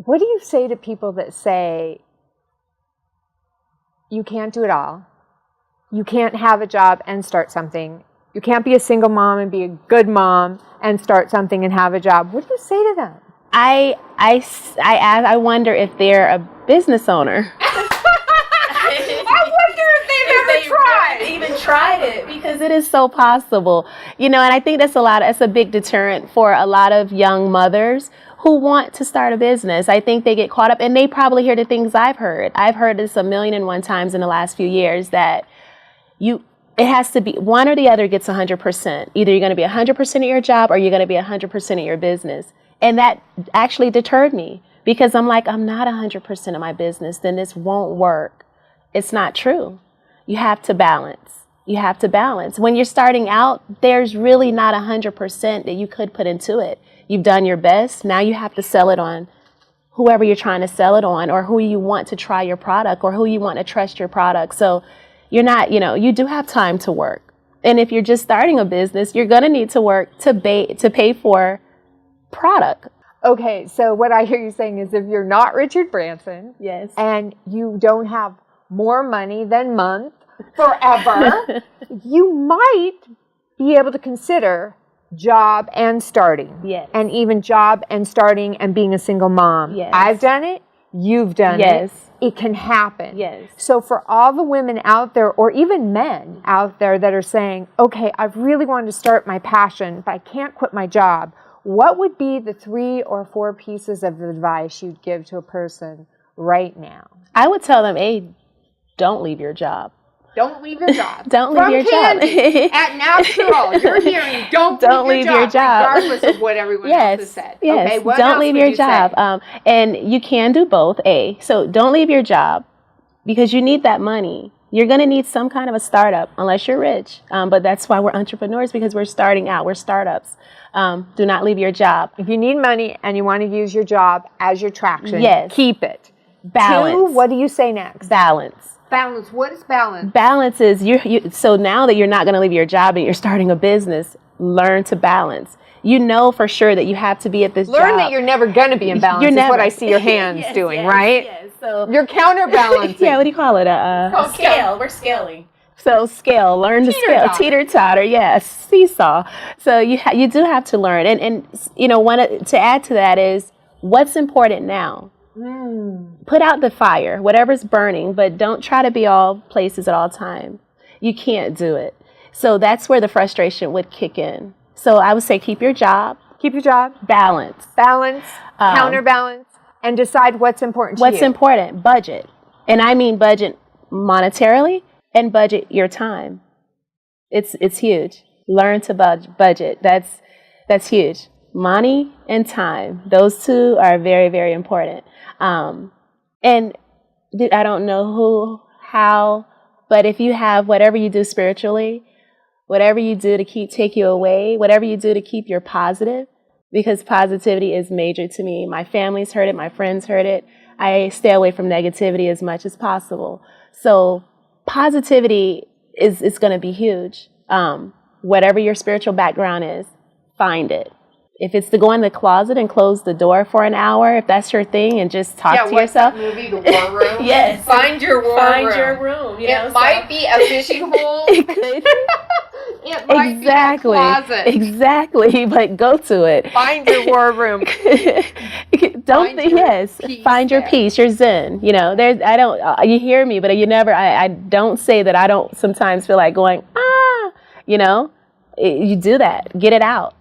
what do you say to people that say, you can't do it all? You can't have a job and start something. You can't be a single mom and be a good mom and start something and have a job. What do you say to them? I wonder if they're a business owner. I wonder if they've even tried it, because it is so possible. You know, and I think that's a big deterrent for a lot of young mothers who want to start a business. I think they get caught up, and they probably hear the things I've heard. I've heard this 1,000,001 times in the last few years, that it has to be one or the other gets 100%. Either you're going to be 100% of your job or you're going to be 100% of your business. And that actually deterred me, because I'm like, I'm not 100% of my business, then this won't work. It's not true. You have to balance. You have to balance. When you're starting out, there's really not 100% that you could put into it. You've done your best. Now you have to sell it on whoever you're trying to sell it on, or who you want to try your product, or who you want to trust your product. So you're not, you do have time to work. And if you're just starting a business, you're going to need to work to pay for product. Okay, so what I hear you saying is, if you're not Richard Branson, yes, and you don't have more money than month forever, you might be able to consider job and starting. Yes. And even job and starting and being a single mom. Yes. I've done it. You've done yes. it. It can happen. Yes. So for all the women out there, or even men out there that are saying, okay, I've really wanted to start my passion, but I can't quit my job, what would be the 3 or 4 pieces of advice you'd give to a person right now? I would tell them, hey, don't leave your job. Don't leave your job. Don't leave your Candy, job. at Natural, you're hearing don't leave your job, regardless of what everyone else has said. Yes, okay, what don't else leave would your you job. say? And you can do both, So don't leave your job, because you need that money. You're going to need some kind of a startup, unless you're rich. But that's why we're entrepreneurs, because we're starting out. We're startups. Do not leave your job. If you need money and you want to use your job as your traction, yes, keep it. Balance. 2, what do you say next? Balance. Balance. What is balance? Balance is so now that you're not going to leave your job and you're starting a business, learn to balance. You know for sure that you have to be at this job. Learn that you're never going to be in balance. Is what I see your hands doing, right? Yes. So you're counterbalancing. Yeah. What do you call it? Scale. We're scaling. So scale. Learn to scale. Teeter-totter. Yes. Seesaw. So you do have to learn. And to add to that is, what's important now? Put out the fire, whatever's burning, but don't try to be all places at all time. You can't do it. So that's where the frustration would kick in. So I would say, keep your job. Keep your job. Balance. Counterbalance, and decide what's important to you. What's important. Budget. And I mean budget monetarily, and budget your time. It's huge. Learn to budget. That's huge. Money and time. Those 2 are very, very important. And I don't know how, but if you have whatever you do spiritually, whatever you do to take you away, whatever you do to keep you positive, because positivity is major to me. My family's heard it. My friends heard it. I stay away from negativity as much as possible. So positivity is going to be huge. Whatever your spiritual background is, find it. If it's to go in the closet and close the door for an hour, if that's your thing, and just talk to yourself. Yeah, what's that movie, The War Room? Yes. Find your war room. Find your room. It might be a fishing hole. It could. It might be a closet. Exactly, but go to it. Find your war room. Find your peace, your zen. You hear me, but I don't say that I don't sometimes feel like going, you do that. Get it out.